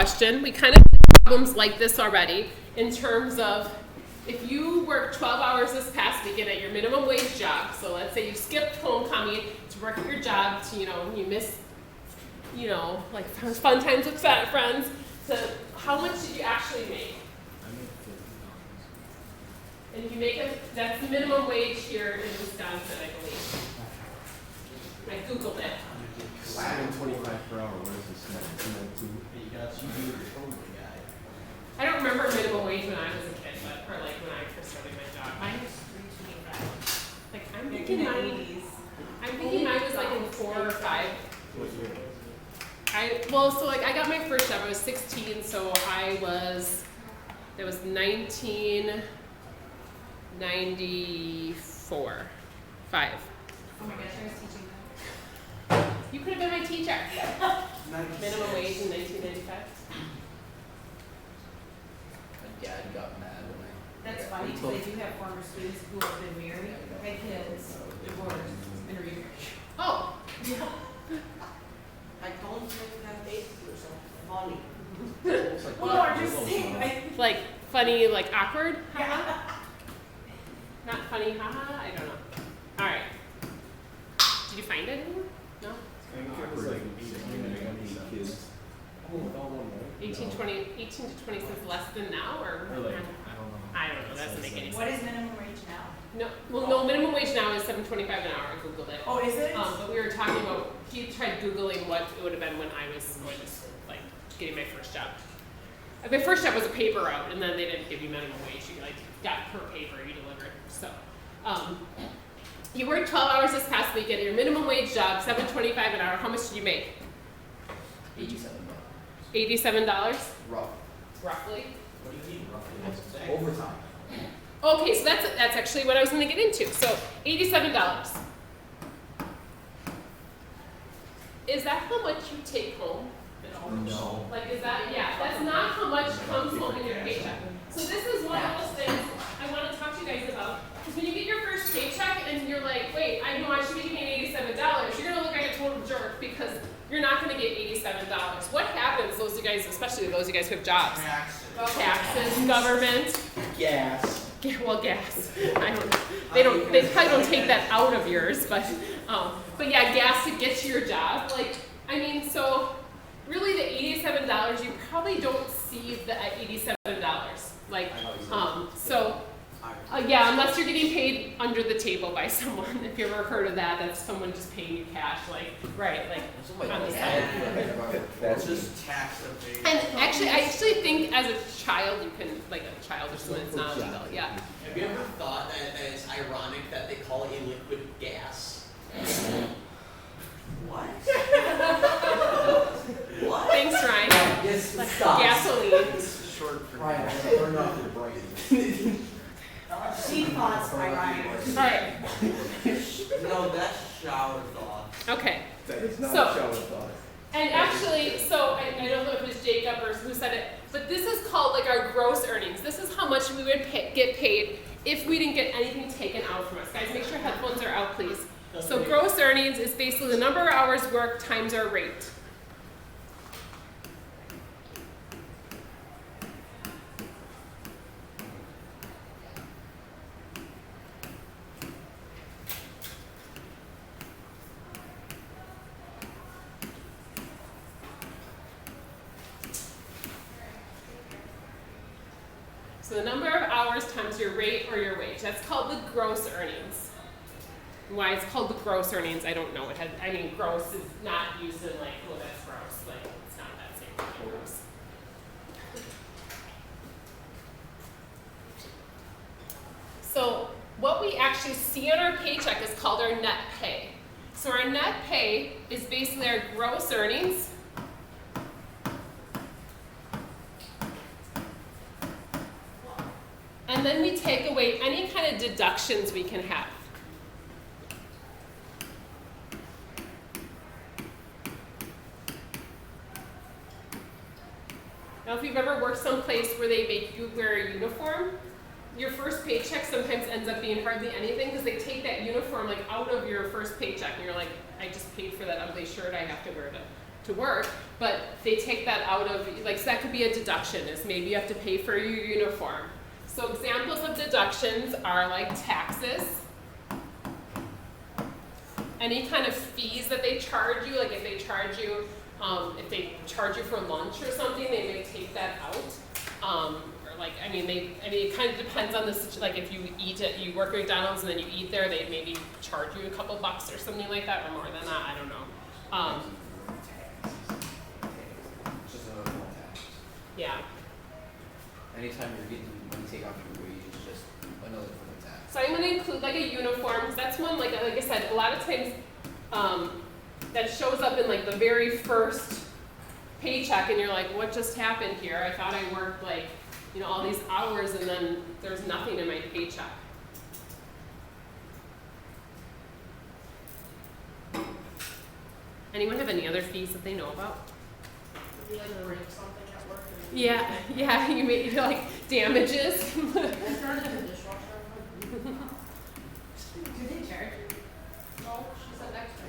question. We kind of did problems like this already in terms of if you work 12 hours this past weekend at your minimum wage job, so let's say you skipped homecoming to work at your job to, you miss, like fun times with friends, so how much did you actually make? And if you make that's the minimum wage here in Wisconsin, I believe. I Googled it. 7.25 per hour, what is this? I don't remember minimum wage when I was a kid, or like when I first started my job. Mine was $3.25. Like I'm thinking mine was like in 4 or 5. I got my first job. I was 16, so that was 1994, 5. Oh my gosh, I was teaching that. You could have been my teacher. Minimum wage in 1995. My dad got mad when That's funny because they do have former students who have been married, had kids, divorced, and remarried. Oh, I told you that baby or something funny. Well, I'm just saying, like funny, like awkward? Haha. yeah. Not funny, haha? I don't know. All right. Did you find it anywhere? No? I think it was like 18 kids. Oh, with all one, right? 18 to 20 cents less than now, or? Or like, I don't know. That doesn't make any sense. What is minimum wage now? No, well, no, minimum wage now is $7.25 an hour. I Googled it. Oh, is it? But we were talking about, he tried Googling what it would have been when I was like getting my first job. My first job was a paper route, and then they didn't give you minimum wage. You got per paper, you deliver it. So, you worked 12 hours this past weekend at your minimum wage job, $7.25 an hour. How much did you make? $87. $87? Rough. Roughly. What do you mean roughly? Overtime. Okay, so that's actually what I was going to get into. So $87. Is that how much you take home? No. Like, is that, yeah, that's not how much comes home in your paycheck. So this is one of those things I want to talk to you guys about. Because when you get your first paycheck and you're like, wait, I know I should be getting $87, you're going to look like a total jerk because you're not going to get $87. What happens, those of you guys, especially those of you guys who have jobs? Taxes, government. Gas. Well, gas. I don't. They probably don't take that out of yours, but yeah, gas to get to your job. Like, I mean, so really the $87, you probably don't see the $87. Like, yeah, unless you're getting paid under the table by someone. If you ever heard of that, that's someone just paying you cash, like, right, like on the side. That's just tax evasion. And actually, I think as a child, you can, like a child or someone, it's not illegal, yeah. Have you ever thought that it's ironic that they call a liquid gas? What? What? Thanks, Ryan. Yes, Like stop. gasoline. Short for Ryan, turn off your brain. She thoughts by Ryan. All right, No, that's shower thought. okay. That is not So- a shower thought. And actually, so I don't know if it was Jacob or who said it, but this is called like our gross earnings. This is how much we would get paid if we didn't get anything taken out from us. Guys, make sure headphones are out, please. So gross earnings is basically the number of hours worked times our rate. So the number of hours times your rate or your wage. That's called the gross earnings. Why it's called the gross earnings, I don't know. Gross is not used in like, oh, that's gross. Like, it's not that same kind of gross. So what we actually see on our paycheck is called our net pay. So our net pay is basically our gross earnings and then we take away any kind of deductions we can have. Now, if you've ever worked someplace where they make you wear a uniform, your first paycheck sometimes ends up being hardly anything because they take that uniform like out of your first paycheck and you're like, I just paid for that ugly shirt I have to wear to work. but they take that out of, like, so that could be a deduction, is maybe you have to pay for your uniform. So examples of deductions are like taxes, any kind of fees that they charge you, like if they charge you for lunch or something, they may take that out. Or like, it kind of depends on like if you you work at McDonald's and then you eat there, they maybe charge you a couple bucks or something like that, or more than that, I don't know. Just another form of tax. Yeah. Anytime you're getting money take off your wage, it's just another form of tax. So I'm going to include like a uniform, because that's one, like I said, a lot of times that shows up in like the very first paycheck, and you're like, what just happened here? I thought I worked like, all these hours, and then there's nothing in my paycheck. Anyone have any other fees that they know about? Maybe like a rip something at work. Yeah, you made like damages. It's not in the dishwasher. Do they charge you? No, she said extra.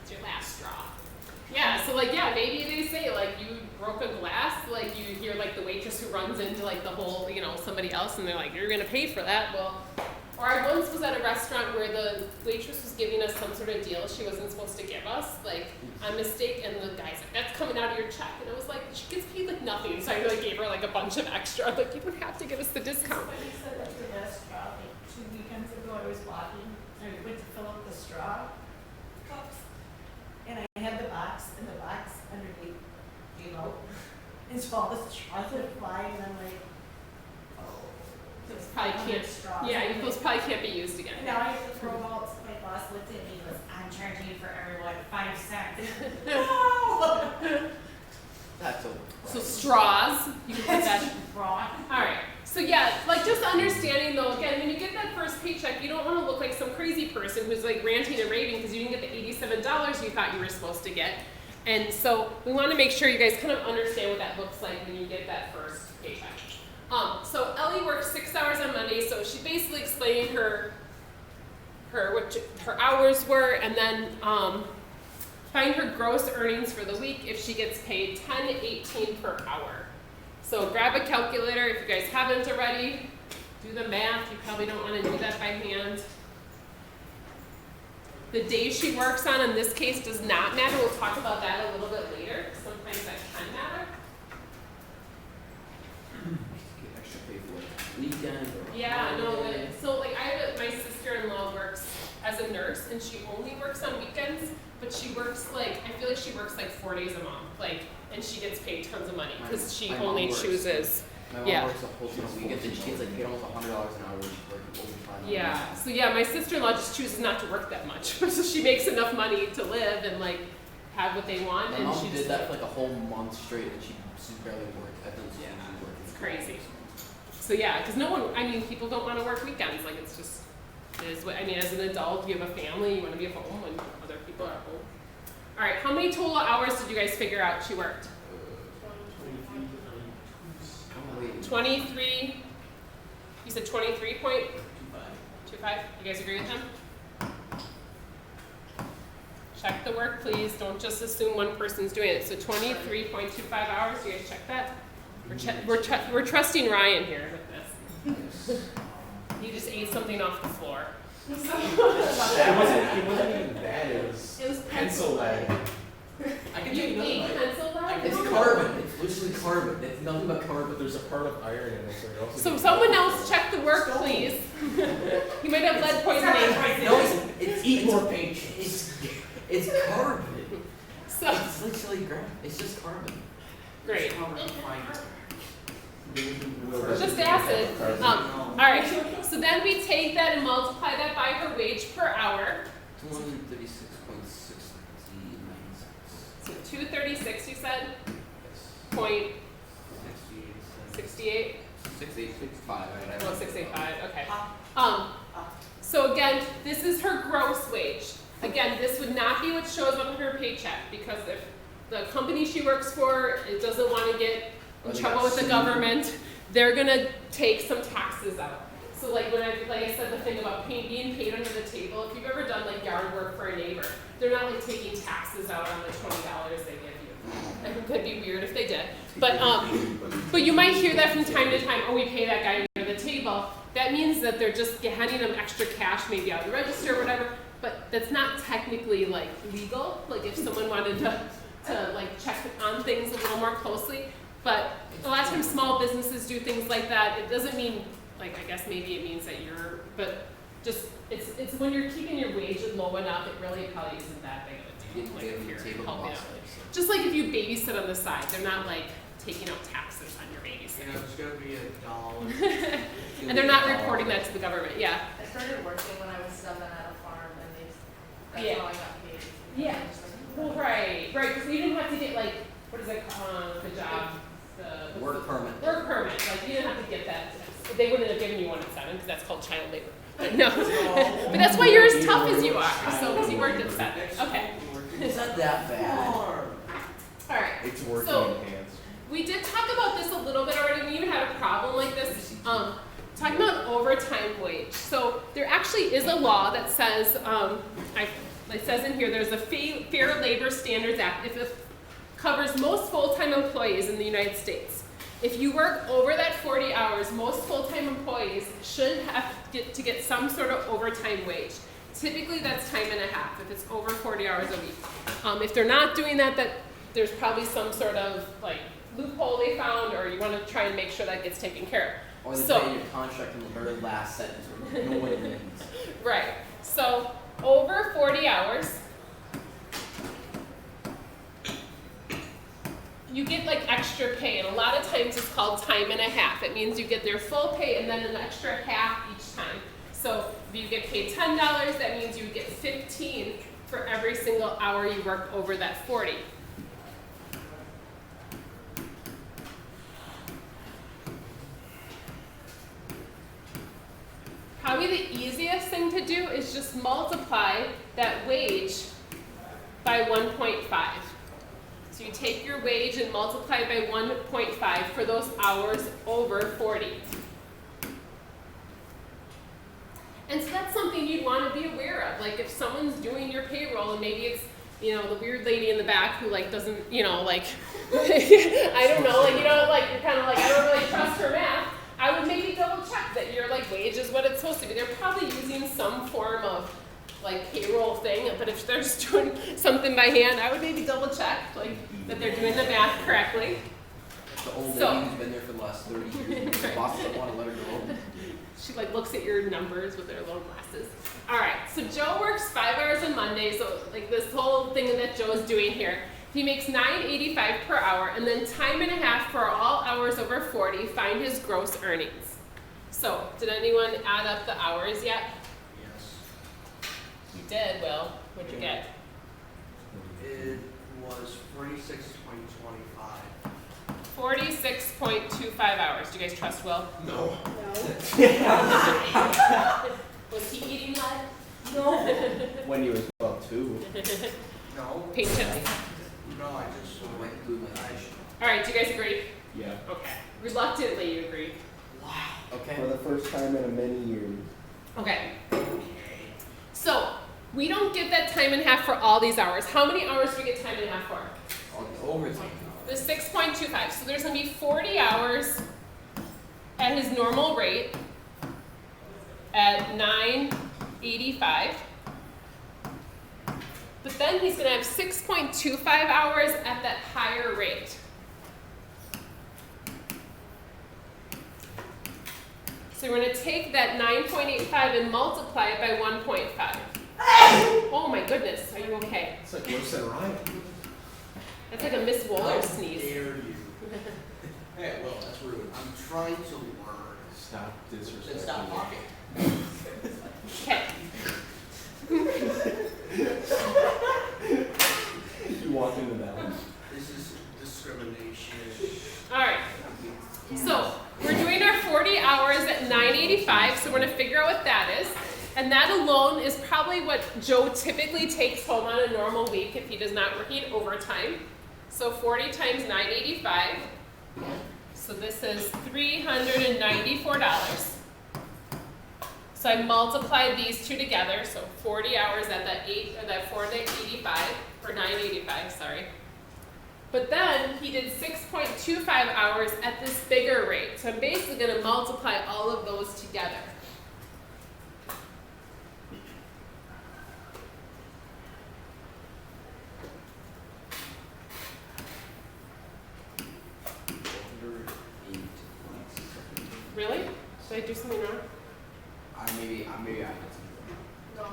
It's your last straw. Yeah, so like, maybe they say like you broke a glass, like you hear like the waitress who runs into like the whole, somebody else, and they're like, you're gonna pay for that. Well, or I once was at a restaurant where the waitress was giving us some sort of deal she wasn't supposed to give us, like on mistake, and the guy's like, that's coming out of your check. And I was like, she gets paid like nothing, so I like gave her like a bunch of extra. I'm like, you don't have to give us the discount. Somebody said at the restaurant, like 2 weekends ago, I was walking, I went to fill up the straw cups, and I had the box, and the box underneath, and so all the straws would fly, and I'm like, oh. It's probably can't. Straws. Yeah, those probably can't be used again. And now I have to throw out, my boss looked at me and goes, I'm charging you for everyone 5 cents. No! That's a. So straws, you can put that. Wrong. All right. So yeah, like just understanding though, again, when you get that first paycheck, you don't want to look like some crazy person who's like ranting and raving because you didn't get the $87 you thought you were supposed to get. And so we want to make sure you guys kind of understand what that looks like when you get that first paycheck. So Ellie works 6 hours on Monday, so she basically explained what her hours were, and then find her gross earnings for the week if she gets paid $10.18 per hour. So grab a calculator if you guys haven't already. Do the math. You probably don't want to do that by hand. The days she works on in this case does not matter. We'll talk about that a little bit later. Sometimes that can matter. Get extra pay for it. Weekend or. Yeah, no. holiday. So like my sister-in-law works as a nurse, and she only works on weekends. But she works I feel like she works like 4 days a month, and she gets paid tons of money because she My mom only works. chooses. My mom Yeah. works a whole ton of weekends, and she gets like paid almost $100 an hour when she's working overtime. Yeah. So yeah, my sister-in-law just chooses not to work that much, so she makes enough money to live and have what they want. My and mom she did just, that for like a whole month straight, and she barely worked. I think she usually worked. It's crazy. So yeah, because people don't want to work weekends. Like it's just, it is what, as an adult, you have a family, you want to be home when other people are home. All right, how many total hours did you guys figure out she worked? 23, you said 23.25? You guys agree with him? Check the work, please. Don't just assume one person's doing it. So 23.25 hours, you guys check that? We're trusting Ryan here with this. He just ate something off the floor. It wasn't even that, it was pencil leg. I can You take another ate bite. pencil lead? It's carbon. It's literally carbon. It's nothing but carbon. But there's a part of iron in it, so you're also. So someone else check the work, please. You might have lead poisoning. No, it's more paint. It's carbon. So It's literally it's just carbon. great. Just Just acid. All right. So then we take that and multiply that by her wage per hour. 236.69 cents. So 236, you said? Yes. Point 68 68. 685. Oh, 685. Okay. So again, this is her gross wage. Again, this would not be what shows up in her paycheck, because if the company she works for doesn't want to get in trouble with the government, they're gonna take some taxes out. So like when I said the thing about being paid under the table, if you've ever done like yard work for a neighbor, they're not like taking taxes out on the $20 they give you. It could be weird if they did. But you might hear that from time to time, oh, we pay that guy under the table. That means that they're just handing them extra cash, maybe out of the register or whatever, but that's not technically like legal. Like if someone wanted to like check on things a little more closely. But a lot of times small businesses do things like that. It doesn't mean, like I guess maybe it means that but just, it's when you're keeping your wage low enough, it really probably isn't that big of a deal. Like if you're helping out. Just like if you babysit on the side, they're not like taking out taxes on your babysitting. You know, it's gonna be $1. And they're not reporting that to the government, yeah. I started working when I was 7 at a farm, and that's Yeah. how I got paid. Yeah. Well, right, because you didn't have to get like, what is it called, the job, the. Work permit. Work permit, like you didn't have to get that. They wouldn't have given you one at 7, because that's called child labor. But no, but that's why you're as tough as you are, so, because you worked at 7, okay. It's not that bad. All right. It's working So- in hands. We did talk about this a little bit already. We even had a problem like this. Talking about overtime wage. So there actually is a law that says, it says in here, there's a Fair Labor Standards Act. It covers most full-time employees in the United States. If you work over that 40 hours, most full-time employees should have to get some sort of overtime wage. Typically that's time and a half if it's over 40 hours a week. If they're not doing that, there's probably some sort of like loophole they found, or you want to try and make sure that gets taken care of. Or they So- put in your contract in the very last sentence where no one wins. Right. So over 40 hours, you get like extra pay, and a lot of times it's called time and a half. It means you get their full pay and then an extra half each time. So if you get paid $10, that means you get 15 for every single hour you work over that 40. Probably the easiest thing to do is just multiply that wage by 1.5. So you take your wage and multiply it by 1.5 for those hours over 40. And so that's something you'd want to be aware of. Like if someone's doing your payroll and maybe it's, you know, the weird lady in the back who like doesn't, you know, like, I don't know, like, you know, like you're kind of like, I don't really trust her math. I would maybe double check that your like wage is what it's supposed to be. They're probably using some form of like payroll thing, but if they're just doing something by hand, I would maybe double check like that they're doing the math correctly. The old So- lady who's been there for the last 30 years. The boss doesn't want to let her go. She like looks at your numbers with her little glasses. All right, so Joe works 5 hours on Monday, so like this whole thing that Joe is doing here. He makes $9.85 per hour, and then time and a half for all hours over 40, find his gross earnings. So, did anyone add up the hours yet? Yes. You did, Will. What'd you get? It was 46.25. 46.25 hours. Do you guys trust Will? No. Was he eating lead? When he was about 2. No. Paint chips. No, I just I might glue my eyes. All right, do you guys agree? Yeah. Okay. Reluctantly, you agree. Okay. For the first time in a many years. Okay. So, we don't get that time and a half for all these hours. How many hours do we get time and a half for? All the overtime. There's 6.25. So there's going to be 40 hours at his normal rate at $9.85. But then he's going to have 6.25 hours at that higher rate. So we're going to take that 9.85 and multiply it by 1.5. Oh my goodness, are you okay? It's like worse than Ryan. That's like a Miss Wohler How sneeze. dare you? Hey, well, that's rude. I'm trying to learn. Stop disrespecting. Then stop me. talking. Okay. You walked into that one. This is discrimination. All right. So we're doing our 40 hours at $9.85. So we're going to figure out what that is. And that alone is probably what Joe typically takes home on a normal week if he does not work overtime. So 40 times $9.85. So this is $394. So I multiplied these two together, so 40 hours at that 485, or 985, sorry. But then he did 6.25 hours at this bigger rate. So I'm basically gonna multiply all of those together. Really? Should I do something wrong? Maybe I did something. No,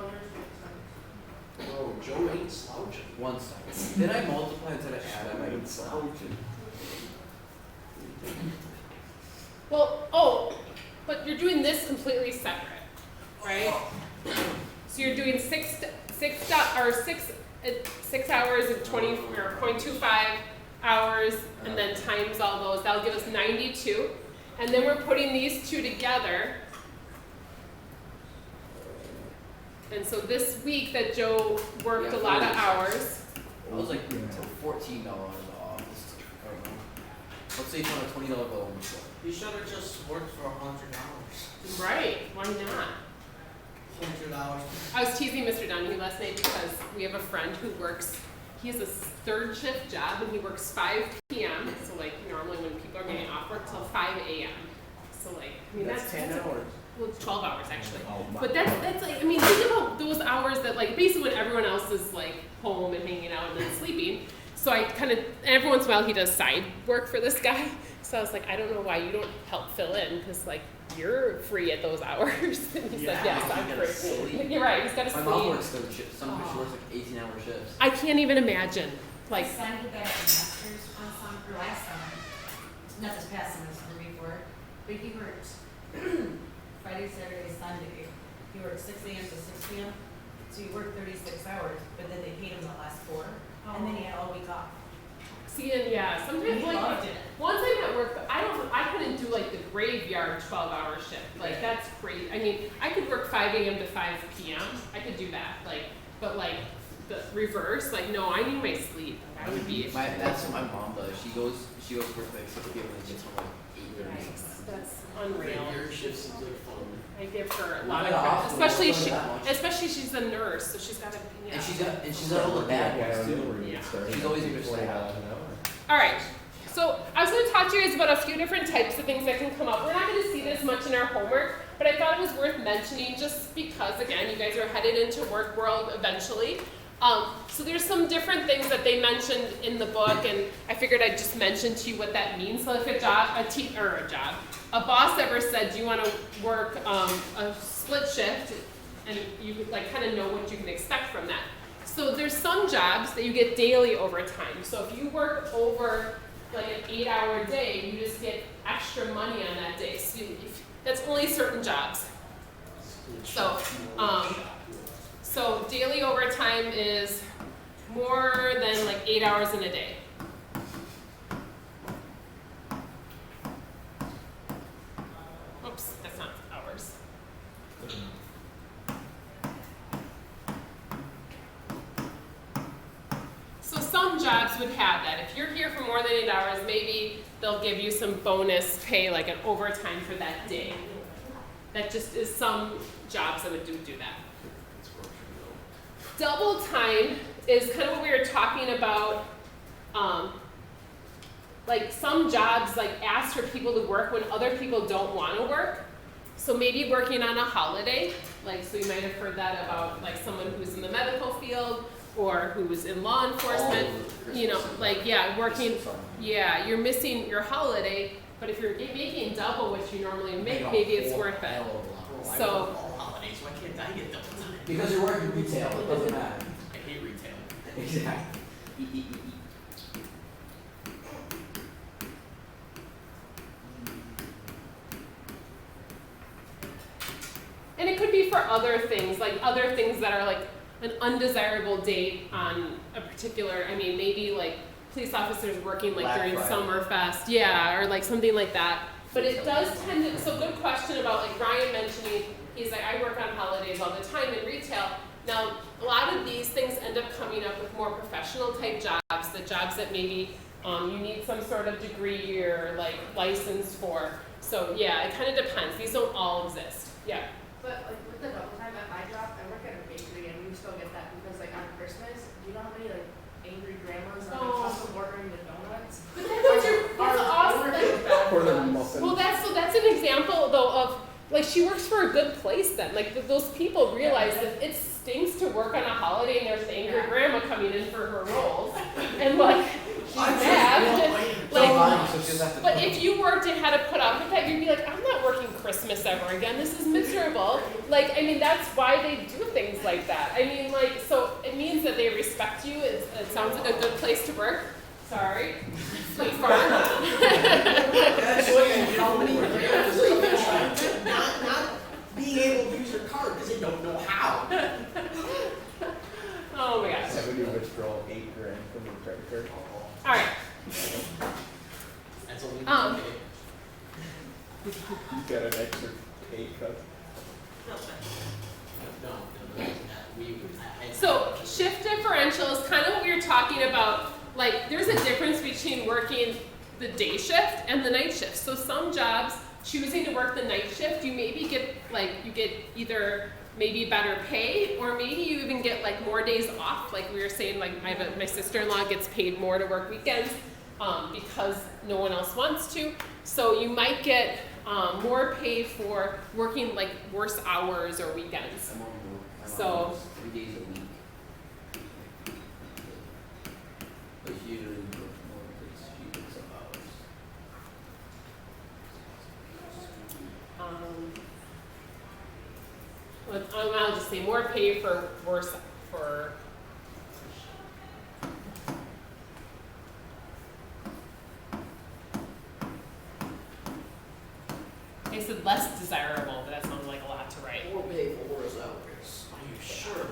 there's no Oh, Joe ain't slouching. One second. Did I multiply instead of add? I might have Slouching. Well, oh, but you're doing this completely separate, right? So you're doing 6 hours and 20 or 0.25 hours, and then times all those. That'll give us 92. And then we're putting these two together. And so this week that Joe worked a lot of hours. I was like $14 off. I don't know. Let's say it's on a $20 bill. You should have just worked for $100. Right, why not? $100. I was teasing Mr. Donahue last night because we have a friend who works, he has a third shift job and he works 5 p.m. So like normally when people are getting off work till 5 a.m. So like, I mean that's 10 hours. Well, it's 12 hours actually. Oh, my. But that's like, I mean, think about those hours that like basically when everyone else is like home and hanging out and then sleeping. So I kind of, every once in a while he does side work for this guy. So I was like, I don't know why you don't help fill in because like you're free at those hours. And he said, yes, I'm free. You're right, he's got to My mom sleep. works third shift. Sometimes she works like 18-hour shifts. I can't even imagine. Like, My son did that at Masters on summer, last summer, not this past summer, the summer before, but he worked Friday, Saturday, Sunday. He worked 6 a.m. to 6 p.m. So he worked 36 hours, but then they paid him the last 4, and then he had all week off. see, and yeah, sometimes He like loved it. once I'm at work, I couldn't do like the graveyard 12-hour shift. Like that's crazy. I mean, I could work 5 a.m. to 5 p.m. I could do that. Like, but like the reverse, like no, I need my sleep. I would be. That's what my mom does. She goes work like 6 p.m. and gets home like 8:30. Yikes, that's unreal. Your shifts are good fun. I give her a We lot went of to credit, hospital, especially it wasn't that much. especially she's a nurse, so she's got to. Yeah. And she's got all the bad ones too. Yeah. She's always in her $20 staff. an hour. All right. So I was going to talk to you guys about a few different types of things that can come up. We're not going to see this much in our homework, but I thought it was worth mentioning just because, again, you guys are headed into work world eventually. So there's some different things that they mentioned in the book, and I figured I'd just mention to you what that means. So if a boss ever said, do you want to work a split shift, and you like kind of know what you can expect from that. So there's some jobs that you get daily overtime. So if you work over like an 8-hour day, you just get extra money on that day. So that's only certain jobs. So daily overtime is more than like 8 hours in a day. Oops, that's not hours. So some jobs would have that. If you're here for more than 8 hours, maybe they'll give you some bonus pay, like an overtime for that day. That just is some jobs that would do that. Double time is kind of what we were talking about. Like some jobs like ask for people to work when other people don't want to work. So maybe working on a holiday, like so you might have heard that about like someone who's in the medical field or who's in law enforcement. You know, like yeah, working. Yeah, you're missing your holiday, but if you're making double what you normally make, maybe it's worth it. Well, I So- work all holidays. Why can't I get double time? Because you're working retail, it doesn't matter. I hate retail. Exactly. And it could be for other things that are like an undesirable date on a particular, I mean, maybe like police officers working like Black during Friday. Summerfest, yeah, or like something like that. But it does tend to, so good question about like Ryan mentioning, he's like, I work on holidays all the time in retail. Now, a lot of these things end up coming up with more professional type jobs, the jobs that maybe you need some sort of degree or like license for. So yeah, it kind of depends. These don't all exist. Yeah. But like with the double time at my job, I work at a bakery and we still get that because like on Christmas, do you know how many like angry grandmas are Oh. also ordering the donuts? But that's awesome. Like, Or the muffin. well, that's an example though of like she works for a good place then. Like those people realize that it stinks to work on a holiday and there's an angry grandma coming in for her rolls, and like she's mad. Like, So she'll have to. but if you worked and had to put up with that, you'd be like, I'm not working Christmas ever again. This is miserable. Like, I mean, that's why they do things like that. I mean, like, so it means that they respect you. It sounds like a good place to work. Sorry. Sweet farm. That's like how many grandmas are trying to not being able to use their card because they don't know how. Oh my gosh. Have when you withdraw $8 grand from your credit card. All right. That's only Um, You got an extra pay cut. no, I So shift differential is kind of what we were talking about. Like there's a difference between working the day shift and the night shift. So some jobs, choosing to work the night shift, you maybe get you get either maybe better pay or maybe you even get like more days off. Like we were saying, like my sister-in-law gets paid more to work weekends because no one else wants to. So you might get more pay for working like worse hours or weekends. I'm on board. I'm So- on board 3 days a week. But she usually works more because she picks up hours. I'll just say more pay for worse for. They said less desirable, but that sounds like a lot to write. More pay for worse hours. Are you sure?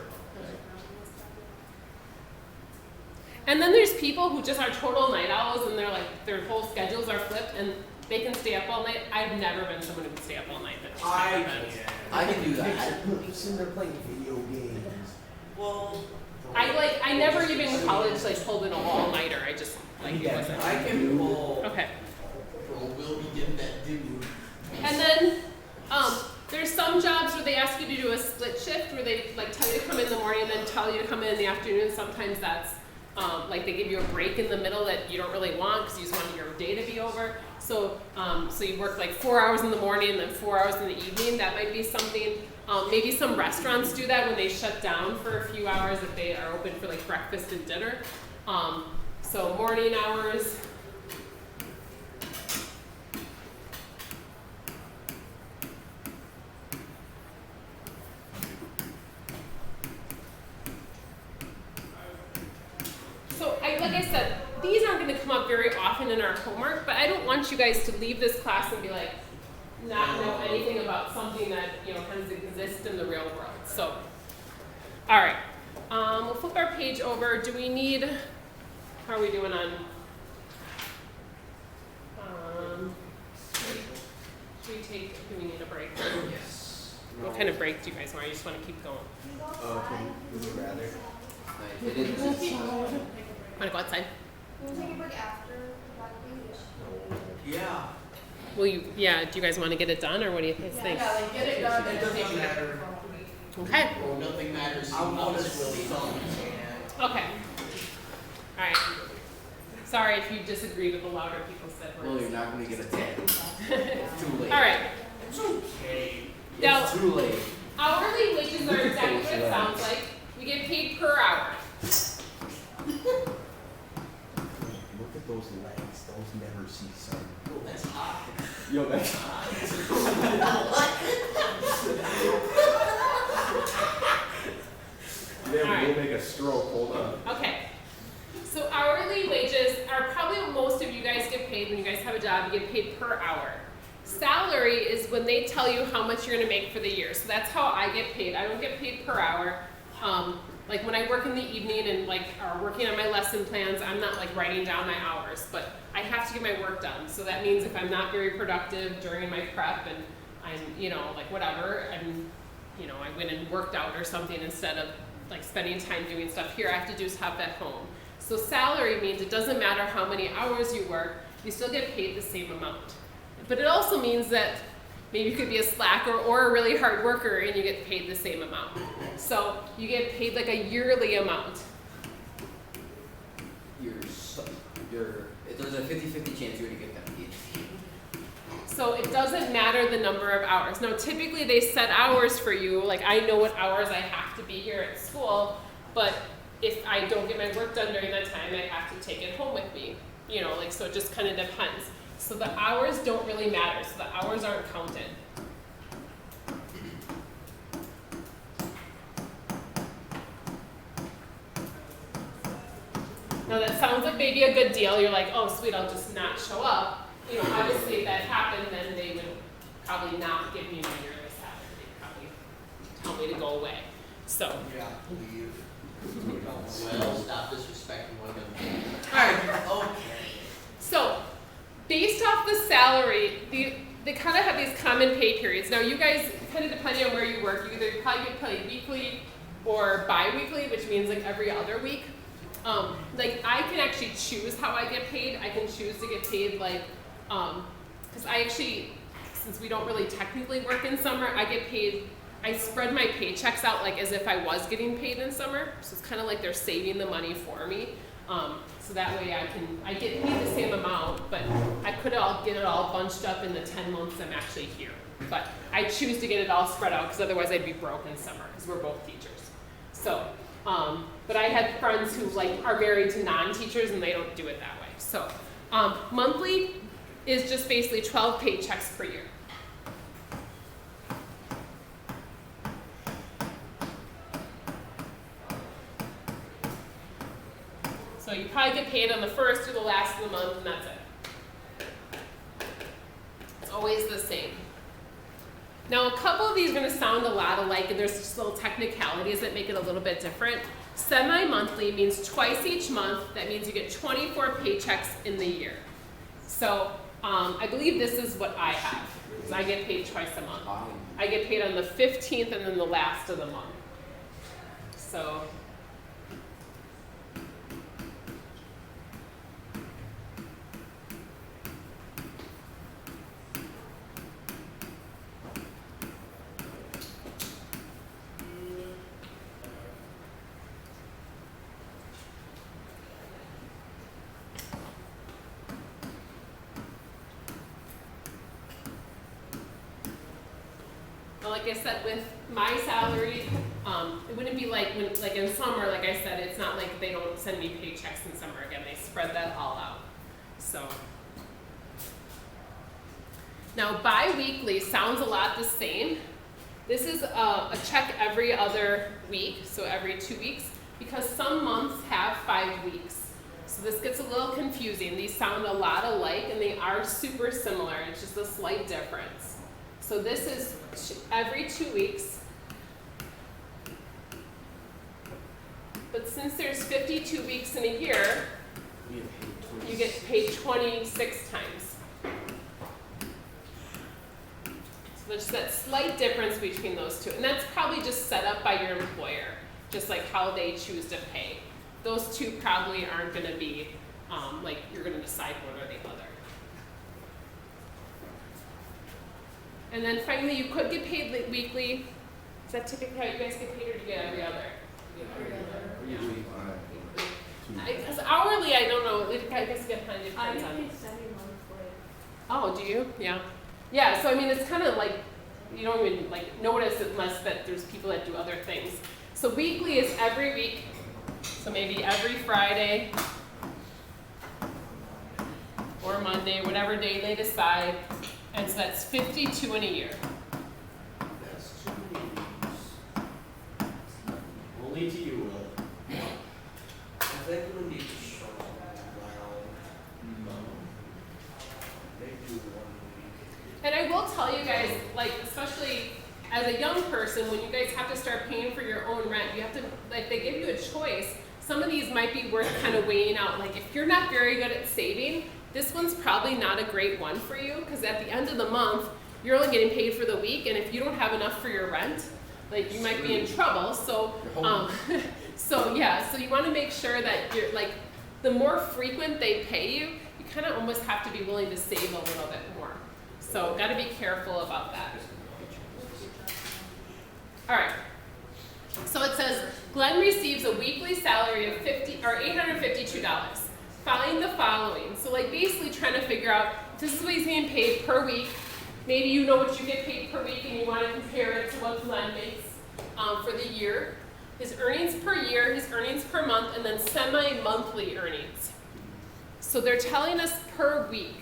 And then there's people who just are total night owls and they're like their whole schedules are flipped and they can stay up all night. I've never been someone who can stay up all night. That's just never been. I can do that. Sitting there playing video games. Well, I never even in college like pulled in a all nighter. I just like it wasn't. I can pull. Okay. Will begin that dude. And then there's some jobs where they ask you to do a split shift where they like tell you to come in the morning and then tell you to come in the afternoon. Sometimes that's like they give you a break in the middle that you don't really want because you just want your day to be over. So so you work like 4 hours in the morning and then 4 hours in the evening. That might be something. Maybe some restaurants do that when they shut down for a few hours if they are open for like breakfast and dinner. So morning hours. So like I said, these aren't going to come up very often in our homework, but I don't want you guys to leave this class and be like, not know anything about something that has exist in the real world. So, all right, we'll flip our page over. Do we need? How are we doing on? Should we take? Do we need a break? Yes. What kind of break do you guys want? You just want to keep going? Would you rather? Nice. It is. Want to go outside? Can we take a break after Black Week? Yeah. Will you? Yeah. Do you guys want to get it done, or what do you guys think? Yeah, like get it done and It then take doesn't it matter. Okay. Oh, nothing matters. I want Us to will see be. Okay. All right. Sorry if you disagree with the louder people said Well, words. you're not going to get a 10. It's too late. All right. It's okay. Now, It's too late. hourly wages are exactly what it sounds like. We get paid per hour. Look at those legs. Those never see sun. Oh, that's hot. Yo, that's hot. Yeah, Alright. we'll make a stroke. Hold on. Okay. So hourly wages are probably what most of you guys get paid when you guys have a job. You get paid per hour. Salary is when they tell you how much you're going to make for the year. So that's how I get paid. I don't get paid per hour. Like when I work in the evening and like are working on my lesson plans, I'm not like writing down my hours, but I have to get my work done. So that means if I'm not very productive during my prep and I'm, like whatever, I went and worked out or something instead of like spending time doing stuff here, I have to do stuff at home. So salary means it doesn't matter how many hours you work, you still get paid the same amount. But it also means that Maybe you could be a slacker or a really hard worker and you get paid the same amount. So you get paid like a yearly amount. There's a 50-50 chance you're gonna get that paid. So it doesn't matter the number of hours. Now typically they set hours for you, like I know what hours I have to be here at school, but if I don't get my work done during that time, I have to take it home with me. You know, like so it just kind of depends. So the hours don't really matter, so the hours aren't counted. Now that sounds like maybe a good deal. You're like, oh sweet, I'll just not show up. You know, obviously if that happened, then they would probably not give me my yearly salary. They'd probably tell me to go away. So. Yeah, leave. Well, stop disrespecting one of them. Alright. Okay. So, based off the salary, they kind of have these common pay periods. Now, you guys, kind of depending on where you work, you either probably get paid weekly or bi-weekly, which means like every other week. Like I can actually choose how I get paid. I can choose to get paid like, because I actually, since we don't really technically work in summer, I get paid. I spread my paychecks out like as if I was getting paid in summer. So it's kind of like they're saving the money for me. So that way I get paid the same amount, but I could get it all bunched up in the 10 months I'm actually here. But I choose to get it all spread out because otherwise I'd be broke in summer because we're both teachers. So, but I had friends who like are married to non-teachers and they don't do it that way. So monthly is just basically 12 paychecks per year. So you probably get paid on the first or the last of the month, and that's it. It's always the same. Now, a couple of these are going to sound a lot alike, and there's just little technicalities that make it a little bit different. Semi-monthly means twice each month. That means you get 24 paychecks in the year. So I believe this is what I have, because I get paid twice a month. I get paid on the 15th and then the last of the month. So. Like I said, with my salary, it wouldn't be like like in summer, like I said, it's not like they don't send me paychecks in summer again. They spread that all out. So now bi-weekly sounds a lot the same. This is a check every other week, so every 2 weeks, because some months have 5 weeks. So this gets a little confusing. These sound a lot alike and they are super similar. It's just a slight difference. So this is every 2 weeks. But since there's 52 weeks in a year, you get paid 26 times. So there's that slight difference between those two. And that's probably just set up by your employer, just like how they choose to pay. Those two probably aren't going to be like you're going to decide one or the other. And then finally, you could get paid weekly. Is that typically how you guys get paid, or do you get every other? Because hourly, I don't know. I guess it kind of depends on. Oh, do you? Yeah. Yeah. So I mean, it's kind of like you don't even like notice it unless that there's people that do other things. So weekly is every week. So maybe every Friday or Monday, whatever day they decide. And so that's 52 in a year. That's too many weeks. Only to you, Will. I think we need to show well. They do 1 week. And I will tell you guys, like, especially as a young person, when you guys have to start paying for your own rent, you have to, like, they give you a choice. Some of these might be worth kind of weighing out. Like, if you're not very good at saving, this one's probably not a great one for you, because at the end of the month, you're only getting paid for the week, and if you don't have enough for your rent, like, you might be in trouble. So, so you want to make sure that you're, like, the more frequent they pay you, you kind of almost have to be willing to save a little bit more. So gotta be careful about that. All right. So it says Glenn receives a weekly salary of $852. Find the following. So like basically trying to figure out this is what he's getting paid per week. Maybe you know what you get paid per week and you want to compare it to what Glenn makes for the year. His earnings per year, his earnings per month, and then semi-monthly earnings. So they're telling us per week.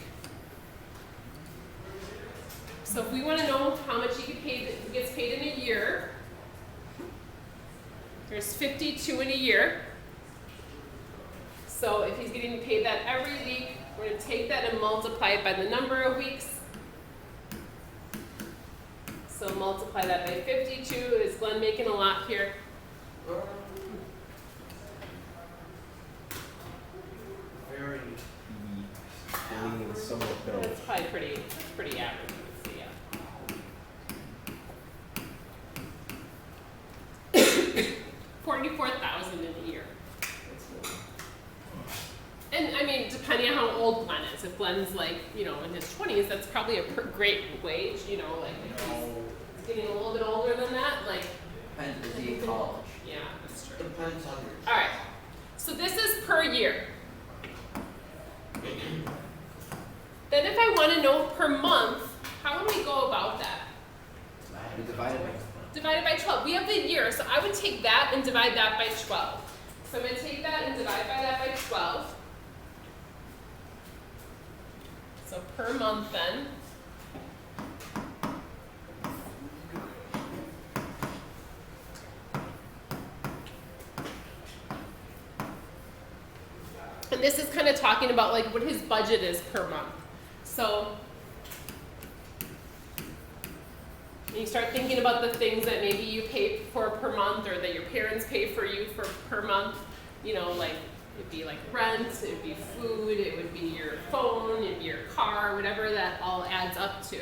So if we want to know how much he gets paid in a year, there's 52 in a year. So if he's getting paid that every week, we're going to take that and multiply it by the number of weeks. So multiply that by 52. Is Glenn making a lot here? Very lean, somewhat built. That's probably pretty average. Let's see, yeah. 44,000 in a year. And I mean, depending on how old Glenn is, if Glenn's like, you know, in his 20s, that's probably a great wage, you know, like if he's getting a little bit older than that, like. Depends, is he in college? Yeah, that's true. Depends on your. All right, so this is per year. Then if I want to know per month, how would we go about that? We divided by Divided by 12. We have the year, so I would take that and divide that by 12. So I'm going to take that and divide by that by 12. So per month then. And this is kind of talking about like what his budget is per month. So you start thinking about the things that maybe you pay for per month or that your parents pay for you for per month. You know, like it'd be like rent, it'd be food, it would be your phone, it'd be your car, whatever that all adds up to.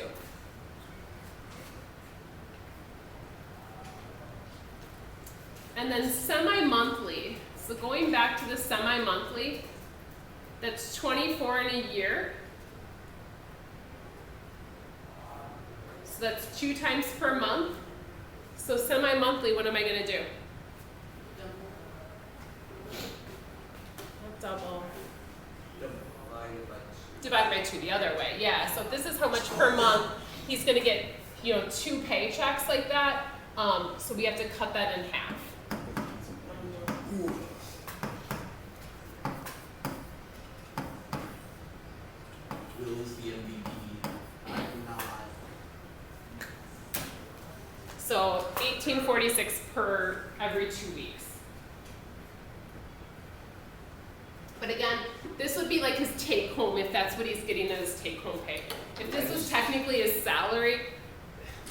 And then semi-monthly. So going back to the semi-monthly, that's 24 in a year. So that's 2 times per month. So semi-monthly, what am I going to do? Not double. Divided by 2 the other way, yeah. So this is how much per month he's going to get, you know, 2 paychecks like that. So we have to cut that in half. Will is the MVP. I'm not. So 1846 per every 2 weeks. But again, this would be like his take home if that's what he's getting as his take home pay. If this was technically his salary,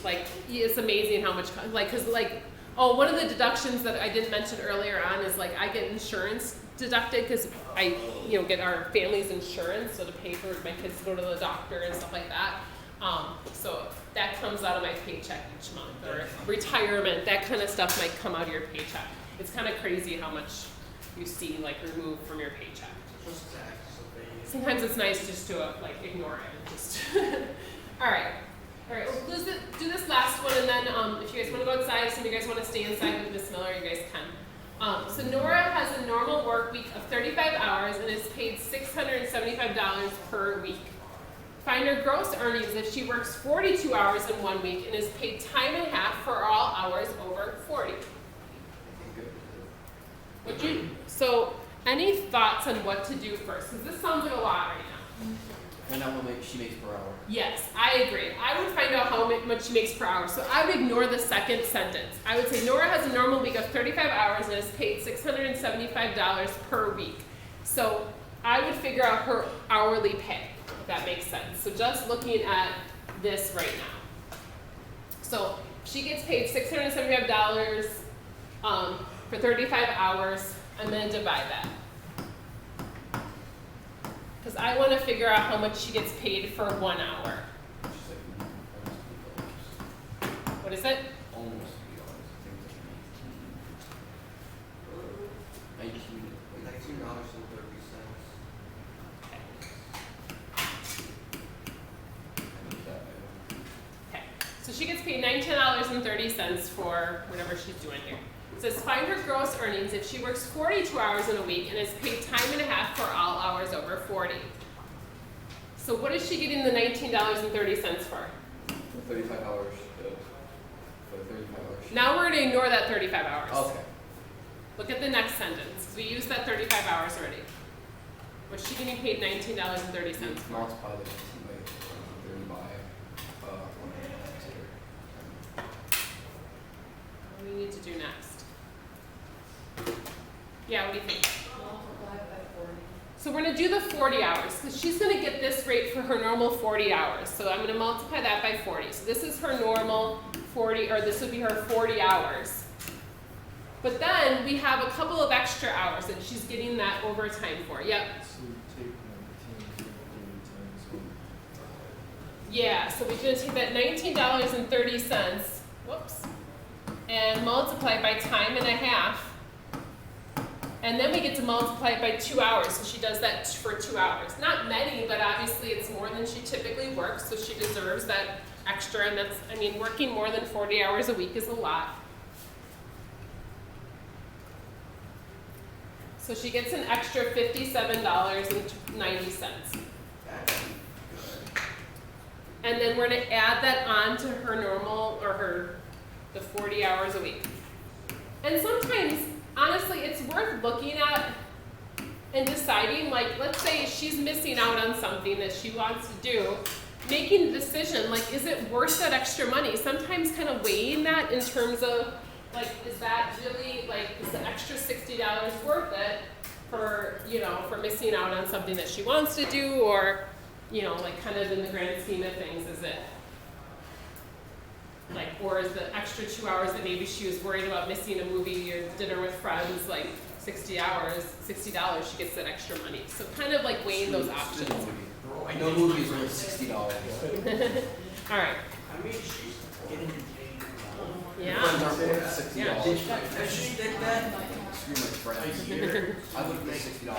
like it's amazing how much, like, cause like, oh, one of the deductions that I didn't mention earlier on is like I get insurance deducted because I, you know, get our family's insurance, so to pay for my kids to go to the doctor and stuff like that. So that comes out of my paycheck each month, or retirement, that kind of stuff might come out of your paycheck. It's kind of crazy how much you see like removed from your paycheck. Just tax, okay. Sometimes it's nice just to like ignore it and just. All right, we'll do this last one, and then if you guys want to go outside, some of you guys want to stay inside with Miss Miller, you guys can. So Nora has a normal work week of 35 hours and is paid $675 per week. Find her gross earnings if she works 42 hours in 1 week and is paid time and a half for all hours over 40. So any thoughts on what to do first? Because this sounds like a lot right now. Find out how much she makes per hour. Yes, I agree. I would find out how much she makes per hour. So I would ignore the second sentence. I would say Nora has a normal week of 35 hours and is paid $675 per week. So I would figure out her hourly pay, if that makes sense. So just looking at this right now. So she gets paid $675 for 35 hours. I'm going to divide that. Because I want to figure out how much she gets paid for 1 hour. She's like almost $3. What is it? Almost $3. I think it's like $19. $19.30. I think that she gets paid $19.30 for whatever she's doing here. It says find her gross earnings if she works 42 hours in a week and is paid time and a half for all hours over 40. So what is she getting the $19.30 for? 35 hours. For 35 hours. Now we're going to ignore that 35 hours. Okay. Look at the next sentence. We used that 35 hours already. What's she getting paid $19.30 for? Multiply the 19 by 30 by 100. What do we need to do next? Yeah, what do you think? Multiply by 40. So we're going to do the 40 hours because she's going to get this rate for her normal 40 hours. So I'm going to multiply that by 40. So this is her normal 40, or this would be her 40 hours. But then we have a couple of extra hours that she's getting that overtime for. Yep. So take 19 times 1. Yeah, so we're going to take that $19.30, whoops, and multiply by time and a half. And then we get to multiply it by 2 hours, so she does that for 2 hours. Not many, but obviously it's more than she typically works, so she deserves that extra, and that's, I mean, working more than 40 hours a week is a lot. So she gets an extra $57.90. And then we're gonna add that on to her normal, or the 40 hours a week. And sometimes, honestly, it's worth looking at and deciding, like, let's say she's missing out on something that she wants to do, making the decision, like, is it worth that extra money? Sometimes kind of weighing that in terms of, like, is that really, like, is the extra $60 worth it for, you know, for missing out on something that she wants to do, or, you know, like, kind of in the grand scheme of things, is it, like, or is the extra 2 hours that maybe she was worried about missing a movie or dinner with friends, like, $60, she gets that extra money. So kind of like weighing those options. No movie's worth $60. All right. I mean, she's getting paid. Yeah. Friends aren't worth $60. Yeah. Does she think that? Screw my friends. A year? I would pay $60.